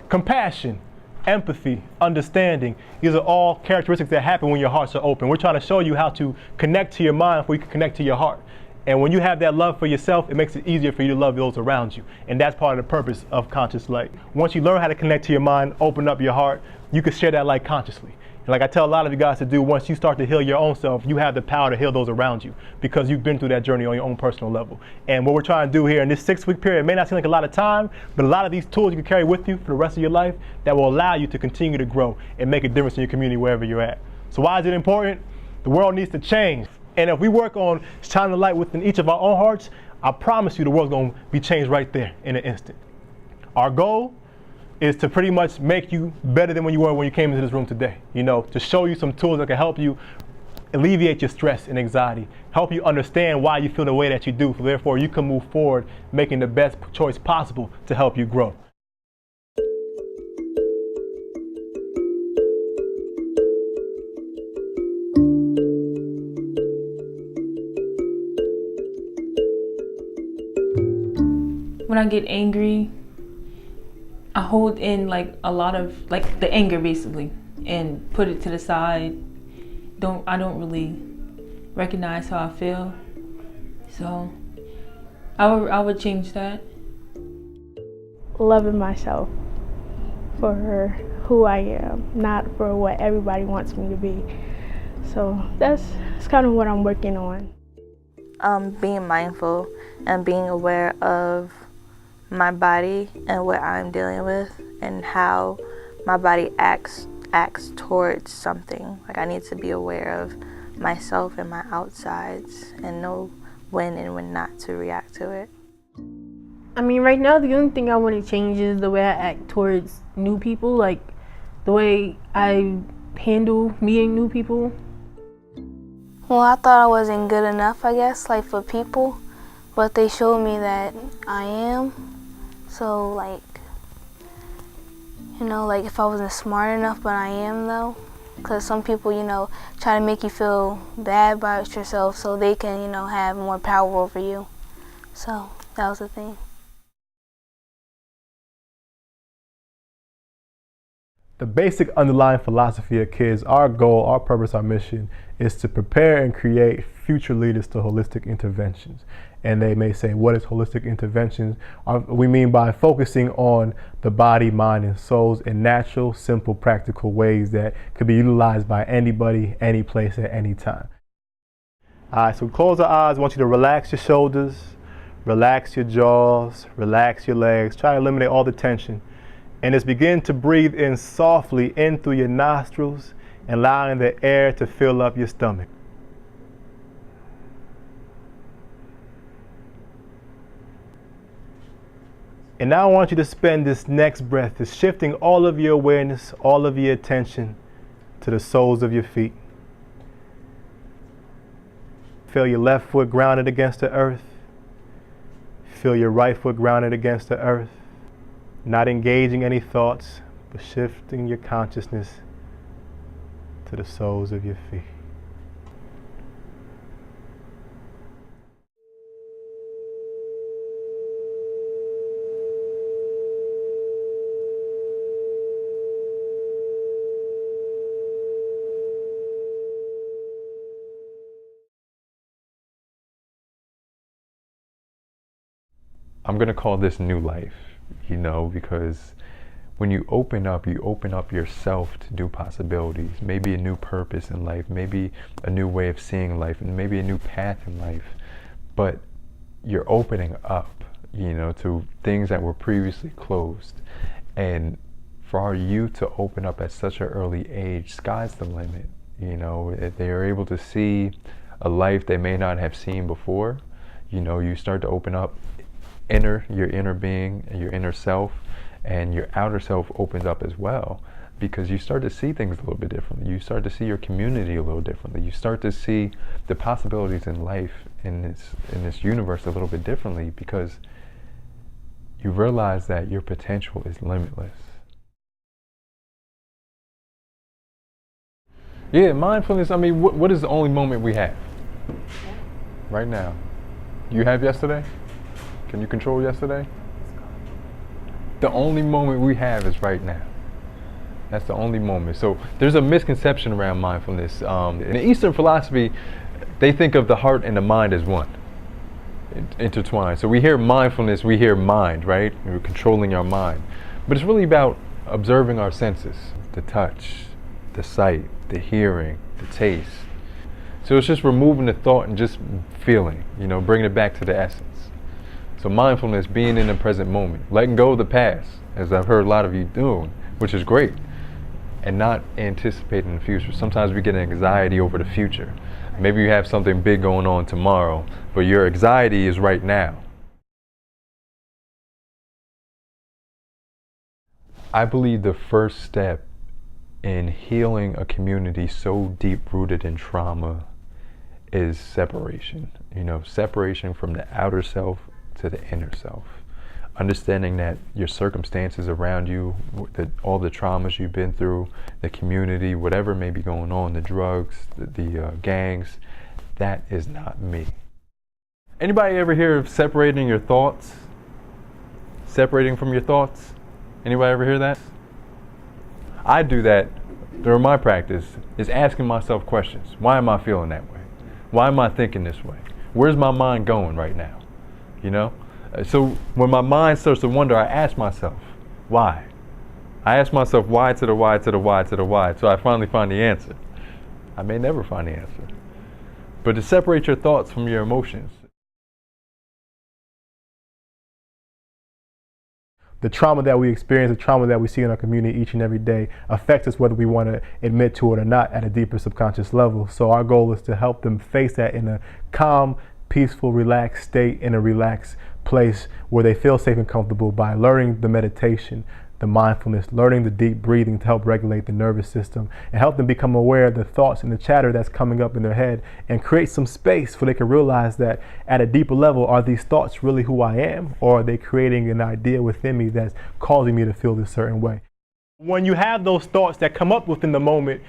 Compassion, empathy, understanding. These are all characteristics that happen when your hearts are open. We're trying to show you how to connect to your mind before you can connect to your heart. And when you have that love for yourself, it makes it easier for you to love those around you. And that's part of the purpose of Conscious Light. Once you learn how to connect to your mind, open up your heart, you can share that light consciously. And like I tell a lot of you guys to do, once you start to heal your own self, you have the power to heal those around you because you've been through that journey on your own personal level. And what we're trying to do here in this 6-week period, it may not seem like a lot of time, but a lot of these tools you can carry with you for the rest of your life that will allow you to continue to grow and make a difference in your community wherever you're at. So why is it important? The world needs to change. And if we work on shining the light within each of our own hearts, I promise you the world's going to be changed right there in an instant. Our goal is to pretty much make you better than when you were when you came into this room today. You know, to show you some tools that can help you alleviate your stress and anxiety, help you understand why you feel the way that you do, so therefore you can move forward making the best choice possible to help you grow. When I get angry, I hold in like a lot of like the anger basically and put it to the side. I don't really recognize how I feel. So I would change that. Loving myself for who I am, not for what everybody wants me to be. So that's kind of what I'm working on. Being mindful and being aware of my body and what I'm dealing with and how my body acts towards something. Like I need to be aware of myself and my outsides and know when and when not to react to it. I mean, right now the only thing I want to change is the way I act towards new people, like the way I handle meeting new people. Well, I thought I wasn't good enough, I guess, like for people, but they showed me that I am. So like, you know, like if I wasn't smart enough, but I am though. Because some people, you know, try to make you feel bad about yourself so they can, you know, have more power over you. So that was the thing. The basic underlying philosophy of K.Y.D.S, our goal, our purpose, our mission is to prepare and create future leaders to holistic interventions. And they may say, what is holistic interventions? We mean by focusing on the body, mind, and souls in natural, simple, practical ways that could be utilized by anybody, any place, at any time. All right, so close our eyes. I want you to relax your shoulders, relax your jaws, relax your legs. Try to eliminate all the tension. And just begin to breathe in softly in through your nostrils, allowing the air to fill up your stomach. And now I want you to spend this next breath just shifting all of your awareness, all of your attention to the soles of your feet. Feel your left foot grounded against the earth. Feel your right foot grounded against the earth. Not engaging any thoughts, but shifting your consciousness to the soles of your feet. I'm going to call this new life, you know, because when you open up yourself to new possibilities, maybe a new purpose in life, maybe a new way of seeing life, and maybe a new path in life. But you're opening up, you know, to things that were previously closed. And for our youth to open up at such an early age, sky's the limit. You know, they are able to see a life they may not have seen before. You know, you start to open up your inner being, your inner self, and your outer self opens up as well, because you start to see things a little bit differently. You start to see your community a little differently. You start to see the possibilities in life, in this universe, a little bit differently, because you realize that your potential is limitless. Yeah, mindfulness, I mean, what is the only moment we have right now? You have yesterday? Can you control yesterday? The only moment we have is right now. That's the only moment. So there's a misconception around mindfulness. In Eastern philosophy, they think of the heart and the mind as one, intertwined. So we hear mindfulness, we hear mind, right? We're controlling our mind. But it's really about observing our senses, the touch, the sight, the hearing, the taste. So it's just removing the thought and just feeling, bringing it back to the essence. So mindfulness, being in the present moment, letting go of the past, as I've heard a lot of you doing, which is great, and not anticipating the future. Sometimes we get anxiety over the future. Maybe you have something big going on tomorrow, but your anxiety is right now. I believe the first step in healing a community so deep-rooted in trauma is separation. Separation from the outer self to the inner self. Understanding that your circumstances around you, all the traumas you've been through, the community, whatever may be going on, the drugs, the gangs, that is not me. Anybody ever hear of separating your thoughts? Separating from your thoughts? Anybody ever hear that? I do that during my practice, is asking myself questions. Why am I feeling that way? Why am I thinking this way? Where's my mind going right now? So when my mind starts to wonder, I ask myself, why? I ask myself why to the why to the why to the why, so I finally find the answer. I may never find the answer. But to separate your thoughts from your emotions. The trauma that we experience, the trauma that we see in our community each and every day affects us whether we want to admit to it or not at a deeper subconscious level. So our goal is to help them face that in a calm, peaceful, relaxed state, in a relaxed place where they feel safe and comfortable by learning the meditation, the mindfulness, learning the deep breathing to help regulate the nervous system and help them become aware of the thoughts and the chatter that's coming up in their head and create some space where they can realize that at a deeper level, are these thoughts really who I am, or are they creating an idea within me that's causing me to feel this certain way? When you have those thoughts that come up within the moment,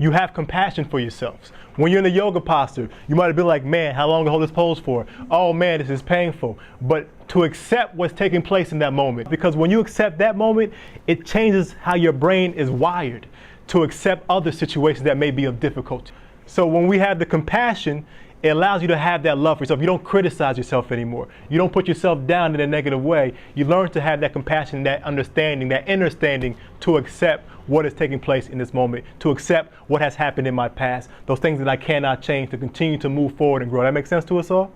you have compassion for yourselves. When you're in the yoga posture, you might have been like, man, how long to hold this pose for? Oh man, this is painful. But to accept what's taking place in that moment, because when you accept that moment, it changes how your brain is wired to accept other situations that may be of difficulty. So when we have the compassion, it allows you to have that love for yourself. You don't criticize yourself anymore. You don't put yourself down in a negative way. You learn to have that compassion, that understanding, that understanding to accept what is taking place in this moment, to accept what has happened in my past, those things that I cannot change, to continue to move forward and grow. That makes sense to us all?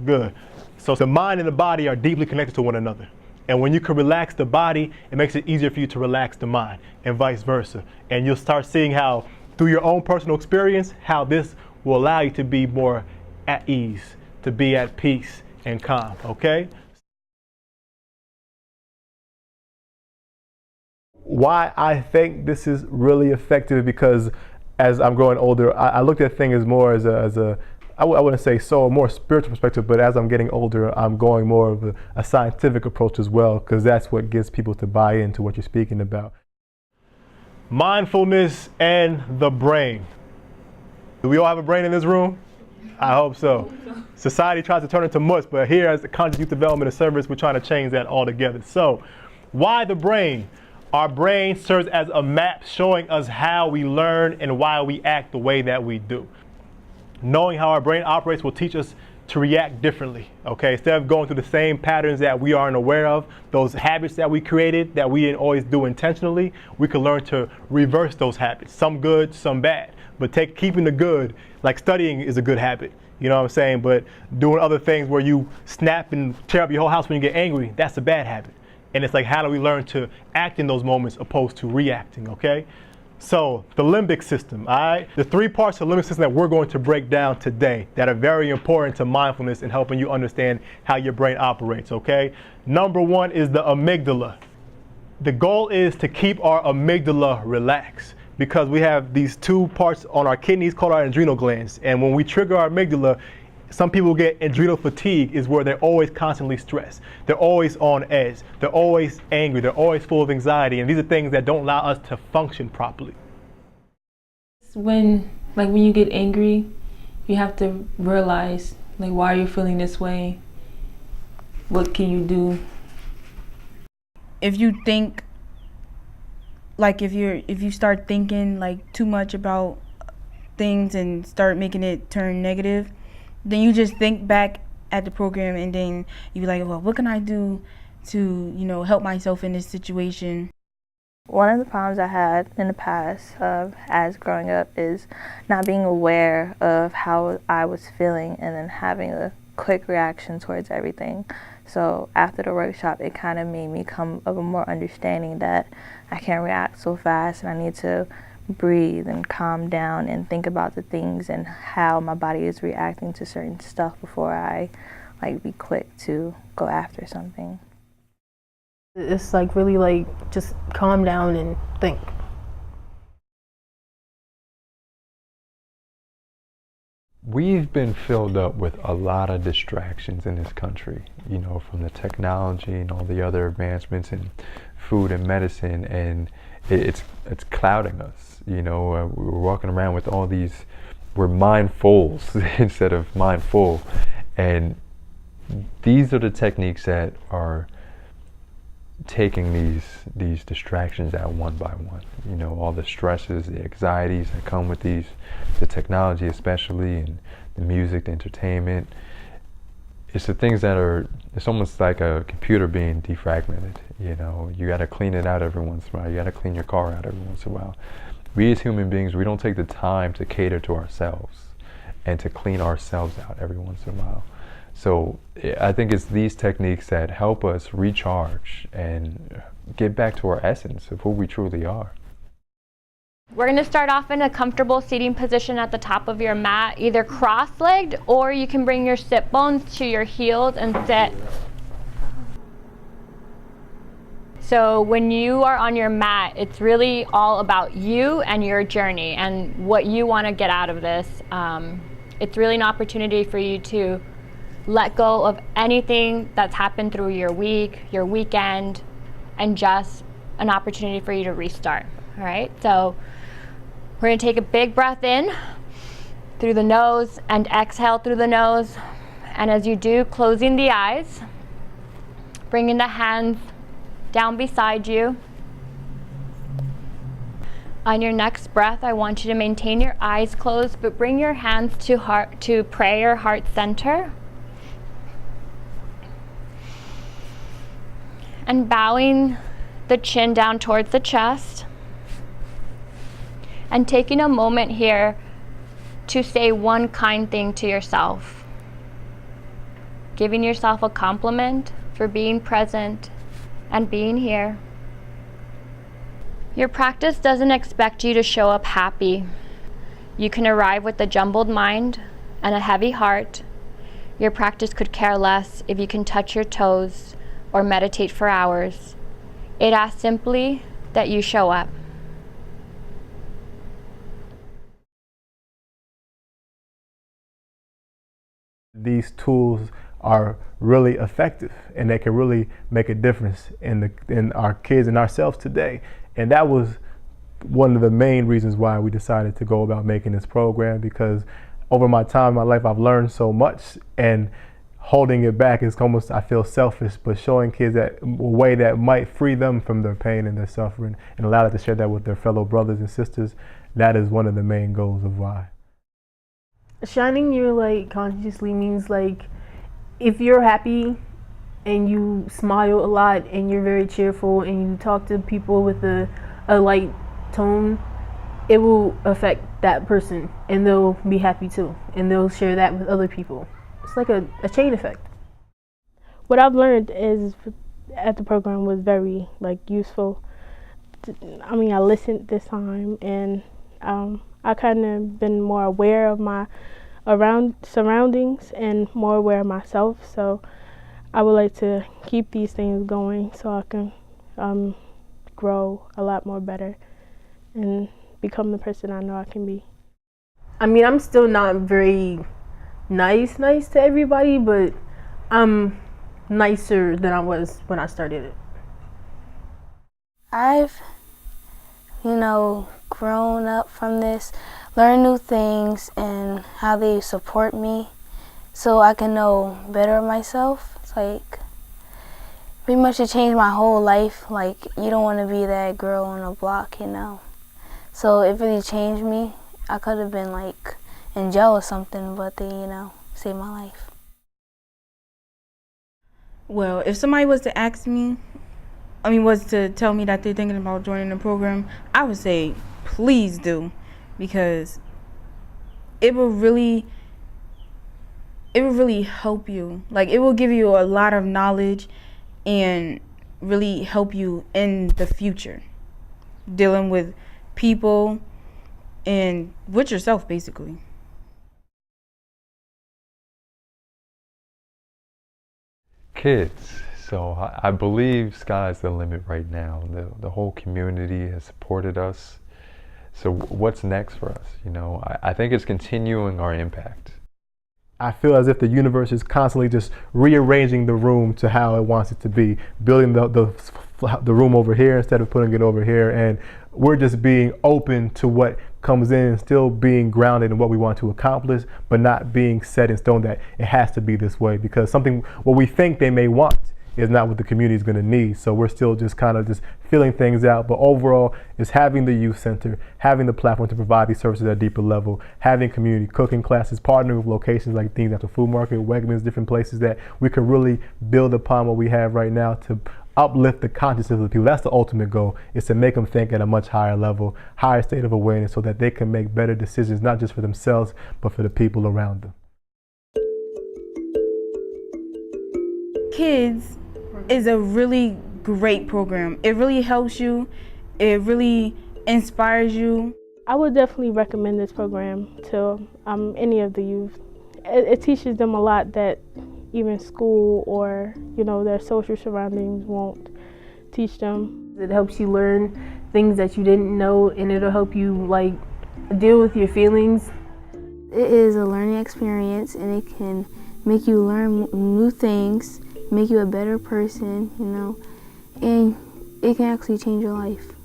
Good. So the mind and the body are deeply connected to one another. And when you can relax the body, it makes it easier for you to relax the mind, and vice versa. And you'll start seeing how, through your own personal experience, how this will allow you to be more at ease, to be at peace and calm, okay? Why I think this is really effective, because as I'm growing older, I looked at things more as I wouldn't say so, a more spiritual perspective, but as I'm getting older, I'm going more of a scientific approach as well, because that's what gets people to buy into what you're speaking about. Mindfulness and the brain. Do we all have a brain in this room? I hope so. Society tries to turn it to mush, but here as the Conscious Youth Development and Service, we're trying to change that altogether. So, why the brain? Our brain serves as a map showing us how we learn and why we act the way that we do. Knowing how our brain operates will teach us to react differently, okay? Instead of going through the same patterns that we aren't aware of, those habits that we created that we didn't always do intentionally, we can learn to reverse those habits, some good, some bad. But keeping the good, like studying is a good habit, you know what I'm saying? But doing other things where you snap and tear up your whole house when you get angry, that's a bad habit. And it's like, how do we learn to act in those moments opposed to reacting, okay? So the limbic system, all right? The 3 parts of the limbic system that we're going to break down today that are very important to mindfulness and helping you understand how your brain operates, okay? Number 1 is the amygdala. The goal is to keep our amygdala relaxed, because we have these 2 parts on our kidneys called our adrenal glands. And when we trigger our amygdala, some people get adrenal fatigue, is where they're always constantly stressed. They're always on edge. They're always angry. They're always full of anxiety. And these are things that don't allow us to function properly. When you get angry, you have to realize, why are you feeling this way? What can you do? if you think, like if you start thinking like too much about things and start making it turn negative, then you just think back at the program and then you be like, well, what can I do to, help myself in this situation? One of the problems I had in the past as growing up is not being aware of how I was feeling and then having a quick reaction towards everything. So after the workshop, it kind of made me come of a more understanding that I can't react so fast and I need to breathe and calm down and think about the things and how my body is reacting to certain stuff before I be quick to go after something. It's like really like just calm down and think. We've been filled up with a lot of distractions in this country, from the technology and all the other advancements in food and medicine, and it's clouding us. We're walking around with all these, we're mindfuls instead of mindful, and these are the techniques that are taking these distractions out one by one. All the stresses, the anxieties that come with the technology especially, and the music, the entertainment. It's the things that it's almost like a computer being defragmented. You got to clean it out every once in a while. You got to clean your car out every once in a while. We as human beings, we don't take the time to cater to ourselves and to clean ourselves out every once in a while. So I think it's these techniques that help us recharge and get back to our essence of who we truly are. We're going to start off in a comfortable seating position at the top of your mat, either cross-legged, or you can bring your sit bones to your heels and sit. So when you are on your mat, it's really all about you and your journey and what you want to get out of this. It's really an opportunity for you to let go of anything that's happened through your week, your weekend, and just an opportunity for you to restart. All right, so we're gonna take a big breath in through the nose and exhale through the nose. And as you do, closing the eyes, bringing the hands down beside you. On your next breath, I want you to maintain your eyes closed, but bring your hands to prayer heart center. And bowing the chin down towards the chest. And taking a moment here to say one kind thing to yourself. Giving yourself a compliment for being present and being here. Your practice doesn't expect you to show up happy. You can arrive with a jumbled mind and a heavy heart. Your practice could care less if you can touch your toes or meditate for hours. It asks simply that you show up. These tools are really effective and they can really make a difference in our kids and ourselves today. And that was one of the main reasons why we decided to go about making this program, because over my time in my life I've learned so much, and holding it back is almost, I feel, selfish, but showing kids that a way that might free them from their pain and their suffering and allow them to share that with their fellow brothers and sisters, that is one of the main goals of why. Shining your light consciously means like if you're happy and you smile a lot and you're very cheerful and you talk to people with a light tone, it will affect that person and they'll be happy too and they'll share that with other people. It's like a chain effect. What I've learned is at the program was very useful. I mean, I listened this time, and I kind of been more aware of my surroundings and more aware of myself. So I would like to keep these things going so I can grow a lot more better and become the person I know I can be. I mean, I'm still not very nice to everybody, but I'm nicer than I was when I started it. I've, grown up from this, learned new things and how they support me so I can know better myself. It's like Pretty much it changed my whole life. Like, you don't want to be that girl on the block, you know. So it really changed me. I could have been like in jail or something, but they, you know, saved my life. Well, if somebody was to ask me, was to tell me that they're thinking about joining the program, I would say, please do, because it will really help you. Like, it will give you a lot of knowledge and really help you in the future, dealing with people and with yourself, basically. Kids, so I believe sky's the limit right now. The whole community has supported us. So what's next for us? You know, I think it's continuing our impact. I feel as if the universe is constantly just rearranging the room to how it wants it to be, building the room over here instead of putting it over here, and we're just being open to what comes in, still being grounded in what we want to accomplish, but not being set in stone that it has to be this way, because what we think they may want is not what the community is going to need. So we're still just kind of just filling things out. But overall, it's having the youth center, having the platform to provide these services at a deeper level, having community cooking classes, partnering with locations like Things After Food Market, Wegmans, different places that we can really build upon what we have right now to uplift the consciousness of the people. That's the ultimate goal, is to make them think at a much higher level, higher state of awareness, so that they can make better decisions, not just for themselves, but for the people around them. K.Y.D.S is a really great program. It really helps you. It really inspires you. I would definitely recommend this program to any of the youth. It teaches them a lot that even school or, you know, their social surroundings won't teach them. It helps you learn things that you didn't know, and it'll help you like deal with your feelings. It is a learning experience, and it can make you learn new things, make you a better person, you know, and it can actually change your life.